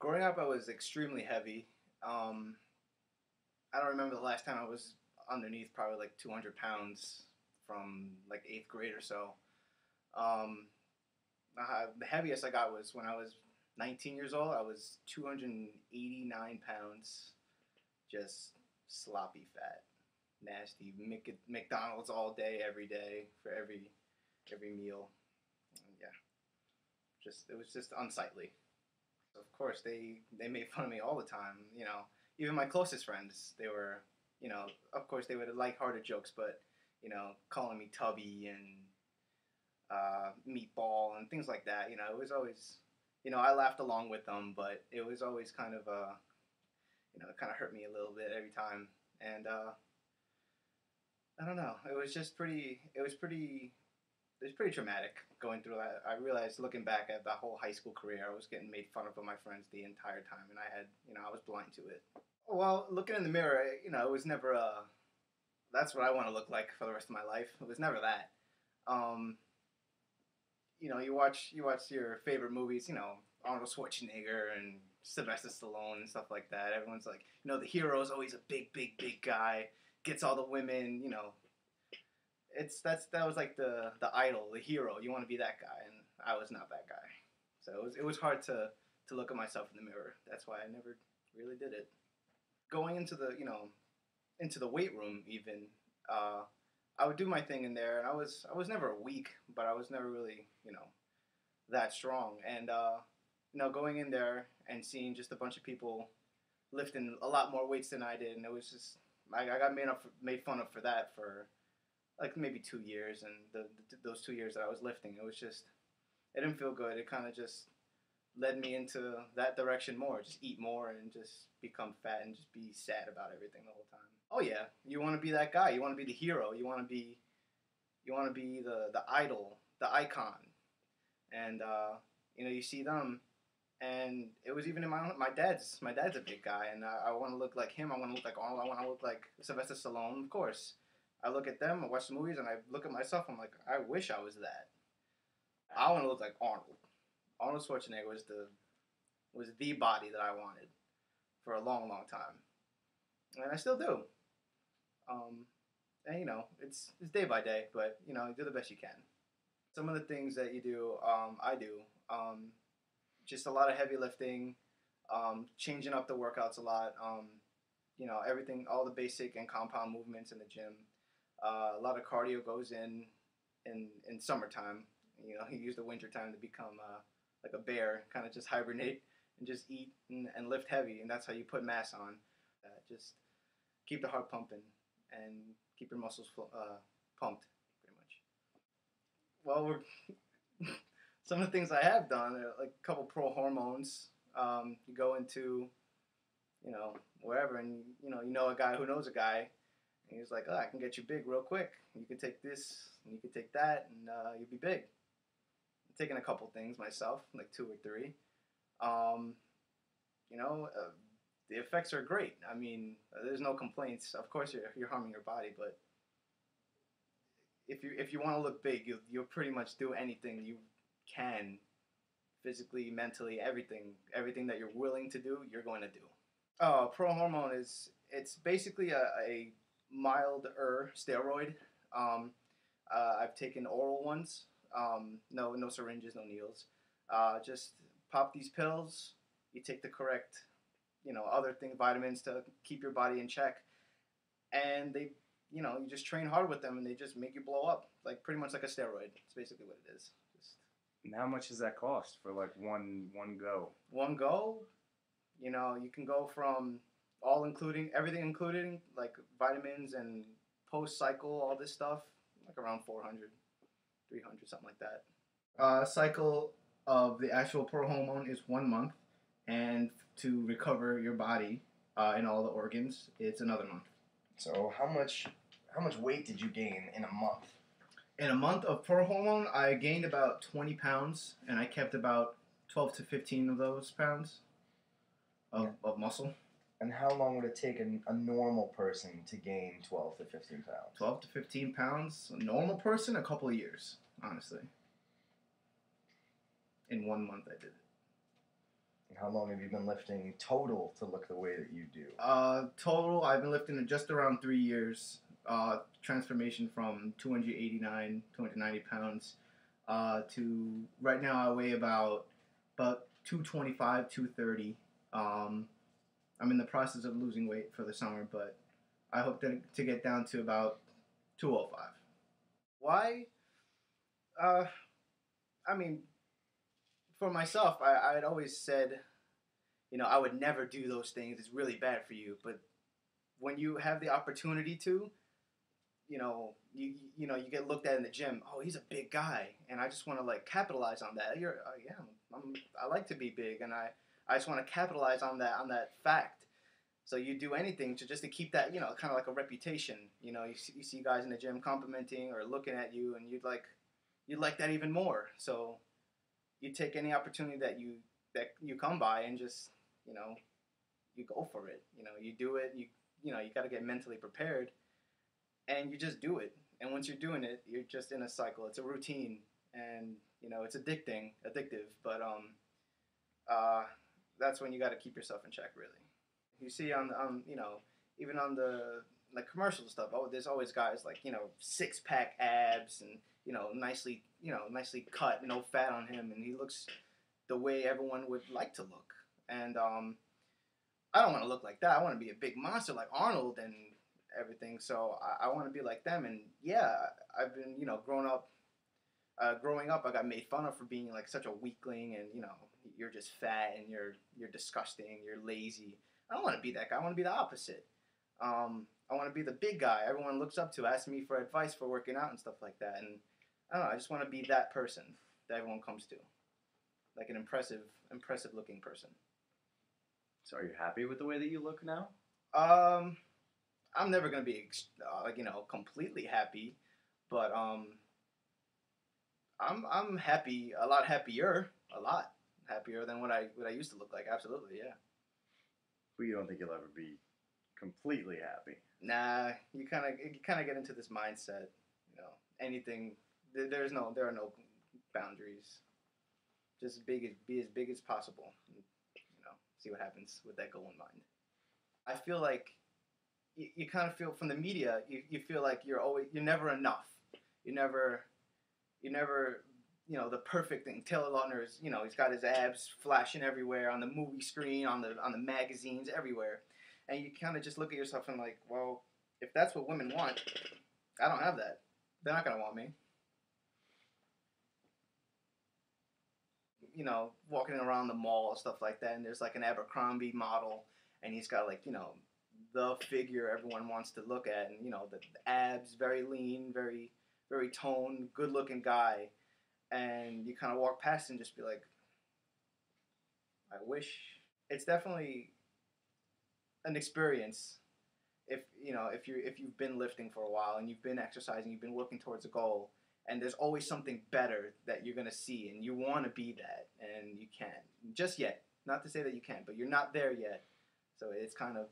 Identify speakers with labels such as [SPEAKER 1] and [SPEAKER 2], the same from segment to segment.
[SPEAKER 1] Growing up, I was extremely heavy. Um, I don't remember the last time I was underneath probably like 200 pounds from like eighth grade or so. Um, the heaviest I got was when I was 19 years old. I was 289 pounds, just sloppy fat, nasty. McDonald's all day, every day for every meal. And yeah, just it was just unsightly. Of course, they made fun of me all the time. Even my closest friends, they were, of course, they would lighthearted jokes, but calling me Tubby and Meatball and things like that. It was always, I laughed along with them, but it was always kind of, it kind of hurt me a little bit every time. And I don't know, it was just pretty. It was pretty traumatic going through that. I realized looking back at the whole high school career, I was getting made fun of by my friends the entire time, and I was blind to it. Well, looking in the mirror, it was never that's what I want to look like for the rest of my life. It was never that. Um, you watch your favorite movies, Arnold Schwarzenegger and Sylvester Stallone and stuff like that. Everyone's like, the hero is always a big, big, big guy, gets all the women, that was like the idol, the hero. You want to be that guy, and I was not that guy. So it was hard to look at myself in the mirror. That's why I never really did it. Going into the weight room even, I would do my thing in there, and I was never weak, but I was never really that strong. And going in there and seeing just a bunch of people lifting a lot more weights than I did, and it was just I got made fun of for that for like maybe 2 years, and those 2 years that I was lifting, it didn't feel good. It kind of just led me into that direction more. Just eat more and just become fat and just be sad about everything the whole time. Oh yeah, you want to be that guy. You want to be the hero. You want to be the idol, the icon, and you see them. And it was even in my dad's a big guy, and I want to look like him. I want to look like Arnold. I want to look like Sylvester Stallone, of course. I look at them, I watch the movies, and I look at myself. I'm like, I wish I was that. I want to look like Arnold. Arnold Schwarzenegger was the body that I wanted for a long, long time, and I still do. Um, and it's day by day, but do the best you can. Some of the things that you do, I do. Just a lot of heavy lifting, changing up the workouts a lot. Everything, all the basic and compound movements in the gym. A lot of cardio goes in summertime. You use the winter time to become like a bear, kind of just hibernate and just eat and lift heavy, and that's how you put mass on. Just keep the heart pumping and keep your muscles pumped, pretty much. Well, some of the things I have done are like a couple pro hormones. You go into wherever, and a guy who knows a guy. And he's like, oh, I can get you big real quick. You can take this, and you can take that, and you'll be big. I'm taking a couple things myself, like 2 or 3. Um, the effects are great. I mean, there's no complaints. Of course, you're harming your body, but if you want to look big, you'll pretty much do anything you can, physically, mentally, everything that you're willing to do, you're going to do. Pro hormone it's basically a milder steroid. Um, I've taken oral ones. No syringes, no needles. Just pop these pills. You take the correct, other things, vitamins to keep your body in check, and you just train hard with them, and they just make you blow up, like pretty much like a steroid. It's basically what it is. Just
[SPEAKER 2] And how much does that cost for like one go?
[SPEAKER 1] one go. You can go from all including everything including like vitamins and post cycle, all this stuff, like around 400, 300, something like that. Cycle of the actual pro hormone is 1 month, and to recover your body and all the organs, it's another month.
[SPEAKER 3] So how much weight did you gain in a month?
[SPEAKER 1] In a month of pro hormone, I gained about 20 pounds, and I kept about 12 to 15 of those pounds of muscle.
[SPEAKER 3] And how long would it take a normal person to gain 12 to 15 pounds?
[SPEAKER 1] 12 to 15 pounds, a normal person, a couple of years, honestly. In 1 month, I did it.
[SPEAKER 3] And how long have you been lifting total to look the way that you do?
[SPEAKER 1] Total, I've been lifting in just around 3 years. Transformation from 290 pounds to right now I weigh about 225, 230. I'm in the process of losing weight for the summer, but I hope to get down to about 205. Why? Uh, I mean, for myself, I'd always said, I would never do those things. It's really bad for you. But when you have the opportunity to, you get looked at in the gym. Oh, he's a big guy, and I just want to like capitalize on that. Yeah, I like to be big, and I just want to capitalize on that fact. So you do anything to keep that, kind of like a reputation. You see guys in the gym complimenting or looking at you, and you'd like that even more. So you take any opportunity that you come by and just, you go for it. You do it. You got to get mentally prepared, and you just do it. And once you're doing it, you're just in a cycle. It's a routine, and it's addictive. But that's when you got to keep yourself in check, really. You see even on the like commercial stuff. Oh, there's always guys like 6-pack abs and nicely cut, no fat on him, and he looks the way everyone would like to look. And I don't want to look like that. I want to be a big monster like Arnold and everything. So I want to be like them. And yeah, I've been growing up, I got made fun of for being like such a weakling, and you're just fat and you're disgusting, you're lazy. I don't want to be that guy. I want to be the opposite. I want to be the big guy everyone looks up to, asking me for advice for working out and stuff like that. And I don't know. I just want to be that person that everyone comes to, like an impressive looking person.
[SPEAKER 2] So are you happy with the way that you look now?
[SPEAKER 1] I'm never gonna be completely happy, but I'm happy, a lot happier than what I used to look like. Absolutely, yeah.
[SPEAKER 2] But you don't think you'll ever be completely happy?
[SPEAKER 1] Nah, you kind of get into this mindset. Anything. There are no boundaries. Just be as big as possible. And, see what happens with that goal in mind. I feel like you kind of feel from the media. You feel like you're never enough. You're never the perfect thing. Taylor Lautner's, he's got his abs flashing everywhere on the movie screen, on the magazines, everywhere. And you kind of just look at yourself and like, well, if that's what women want, I don't have that. They're not going to want me. Walking around the mall and stuff like that, and there's like an Abercrombie model, and he's got like, the figure everyone wants to look at, and, the abs, very lean, very, very toned, good-looking guy. And you kind of walk past and just be like, I wish. It's definitely an experience if you've been lifting for a while and you've been exercising, you've been working towards a goal, and there's always something better that you're gonna see, and you want to be that, and you can't just yet. Not to say that you can't, but you're not there yet. So it's kind of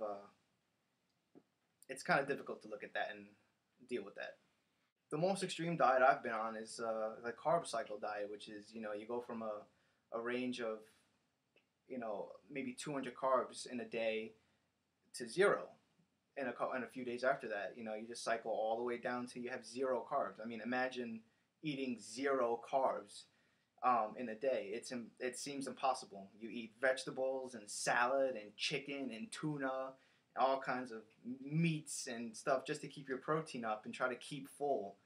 [SPEAKER 1] difficult to look at that and deal with that. The most extreme diet I've been on is the carb cycle diet, which is you go from a range of maybe 200 carbs in a day to zero in a few days after that. You just cycle all the way down till you have zero carbs. I mean, imagine eating zero carbs in a day. It seems impossible. You eat vegetables and salad and chicken and tuna, all kinds of meats and stuff just to keep your protein up and try to keep full.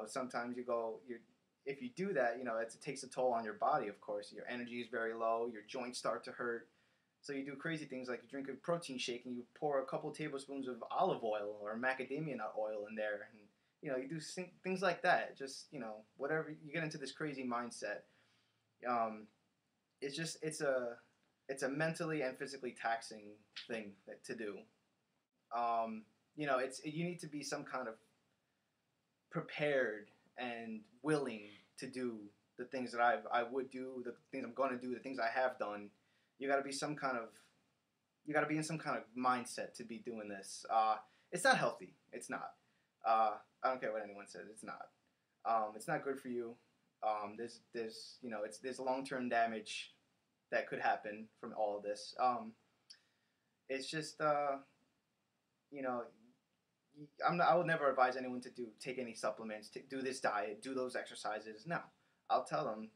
[SPEAKER 1] Sometimes if you do that, it takes a toll on your body, of course. Your energy is very low, your joints start to hurt. So you do crazy things like you drink a protein shake and you pour a couple tablespoons of olive oil or macadamia nut oil in there. And, you do things like that. Just, whatever, you get into this crazy mindset. It's a mentally and physically taxing thing to do. You need to be some kind of prepared and willing to do the things that I would do, the things I'm going to do, the things I have done. You got to be in some kind of mindset to be doing this. It's not healthy. It's not. I don't care what anyone says. It's not. It's not good for you. There's long-term damage that could happen from all of this. It's just you know, I would never advise anyone to take any supplements, to do this diet, do those exercises. No, I'll tell them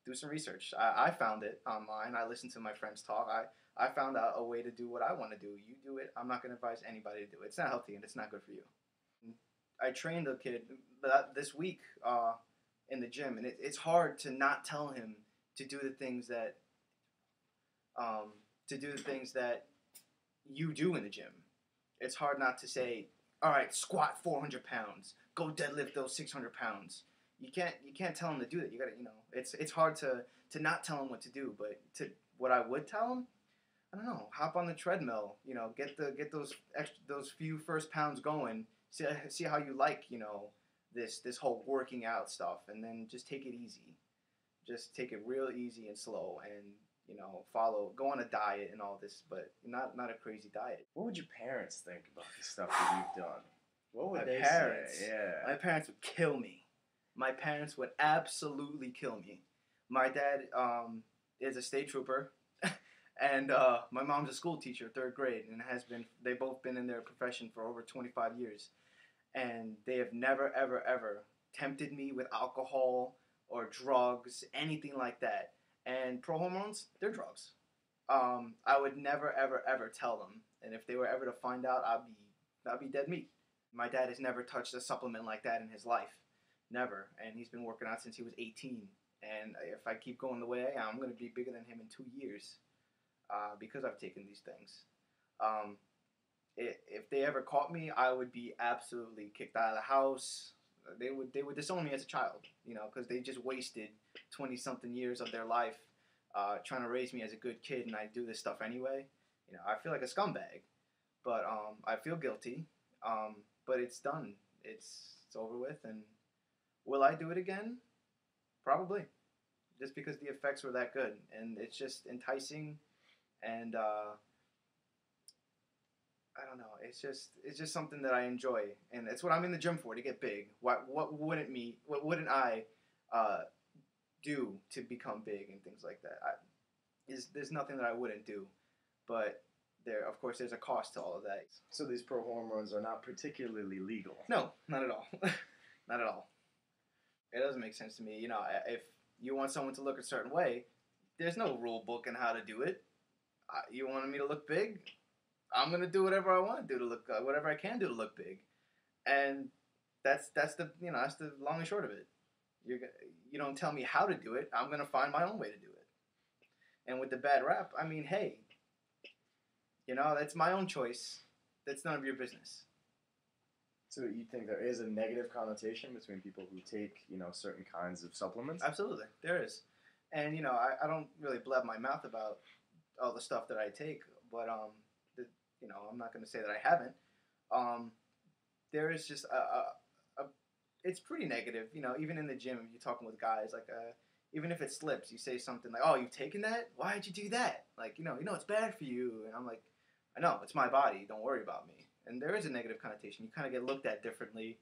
[SPEAKER 1] do some research. I found it online. I listened to my friends talk. I found out a way to do what I want to do. You do it. I'm not going to advise anybody to do it. It's not healthy and it's not good for you. I trained a kid this week in the gym, and it's hard to not tell him to do the things that you do in the gym. It's hard not to say, all right, squat 400 pounds, go deadlift those 600 pounds. You can't tell him to do that. You gotta, it's hard to not tell him what to do. But what I would tell him, I don't know, hop on the treadmill. Get those few first pounds going. See how you like, this whole working out stuff, and then just take it easy. Just take it real easy and slow, and go on a diet and all this, but not a crazy diet.
[SPEAKER 2] What would your parents think about the stuff that you've done? What would
[SPEAKER 1] My
[SPEAKER 2] they
[SPEAKER 1] parents,
[SPEAKER 2] say? Yeah.
[SPEAKER 1] My parents would kill me. My parents would absolutely kill me. My dad is a state trooper, and my mom's a school teacher, 3rd grade, and they've both been in their profession for over 25 years. And they have never, ever, ever tempted me with alcohol or drugs, anything like that. And pro hormones, they're drugs. I would never, ever, ever tell them. And if they were ever to find out, I'd be dead meat. My dad has never touched a supplement like that in his life. Never. And he's been working out since he was 18. And if I keep going the way I am, I'm going to be bigger than him in 2 years because I've taken these things. If they ever caught me, I would be absolutely kicked out of the house. They would disown me as a child, because they just wasted 20-something years of their life trying to raise me as a good kid, and I do this stuff anyway. I feel like a scumbag, but I feel guilty. But it's done. It's over with, and will I do it again? Probably, just because the effects were that good, and it's just enticing, and I don't know. It's just something that I enjoy, and it's what I'm in the gym for, to get big. What wouldn't I do to become big and things like that? There's nothing that I wouldn't do, but of course there's a cost to all of that.
[SPEAKER 2] So these pro hormones are not particularly legal.
[SPEAKER 1] No, not at all. Not at all. It doesn't make sense to me. If you want someone to look a certain way, there's no rule book on how to do it. You wanted me to look big? I'm gonna do whatever I want to do to look, whatever I can do to look big, and that's the long and short of it. You don't tell me how to do it. I'm gonna find my own way to do it. And with the bad rap, I mean, hey, that's my own choice. That's none of your business.
[SPEAKER 2] So you think there is a negative connotation between people who take, certain kinds of supplements?
[SPEAKER 1] Absolutely, there is. And, I don't really blab my mouth about all the stuff that I take, but, I'm not going to say that I haven't. There is just it's pretty negative, even in the gym, if you're talking with guys, like, even if it slips, you say something like, oh, you've taken that? Why'd you do that? Like, it's bad for you. And I'm like, I know, it's my body. Don't worry about me. And there is a negative connotation. You kind of get looked at differently.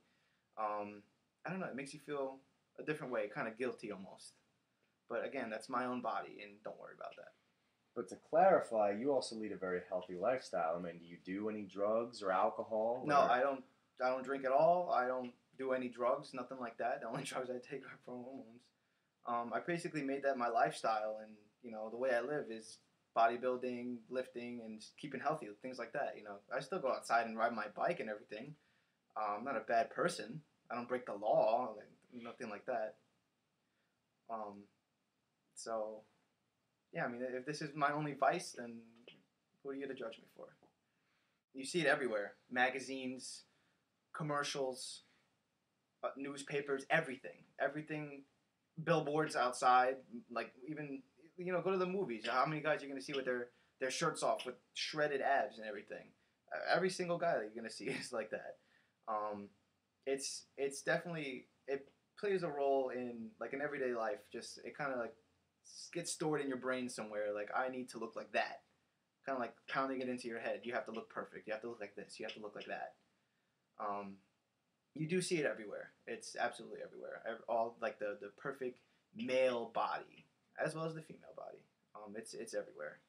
[SPEAKER 1] I don't know. It makes you feel a different way, kind of guilty almost. But again, that's my own body, and don't worry about that.
[SPEAKER 2] But to clarify, you also lead a very healthy lifestyle. I mean, do you do any drugs or alcohol?
[SPEAKER 1] No, I don't drink at all. I don't do any drugs, nothing like that. The only drugs I take are pro hormones. I basically made that my lifestyle, and the way I live is bodybuilding, lifting, and keeping healthy, things like that. I still go outside and ride my bike and everything. I'm not a bad person. I don't break the law, nothing like that. So, yeah, I mean, if this is my only vice, then who are you to judge me for? You see it everywhere. Magazines, commercials, newspapers, everything. Everything, billboards outside, like even, go to the movies. How many guys you're going to see with their shirts off with shredded abs and everything? Every single guy that you're going to see is like that. It's definitely, it plays a role in, like, in everyday life. Just, it kind of, like, gets stored in your brain somewhere. Like, I need to look like that. Kind of like pounding it into your head. You have to look perfect. You have to look like this. You have to look like that. You do see it everywhere. It's absolutely everywhere. All, like, the perfect male body, as well as the female body. It's everywhere.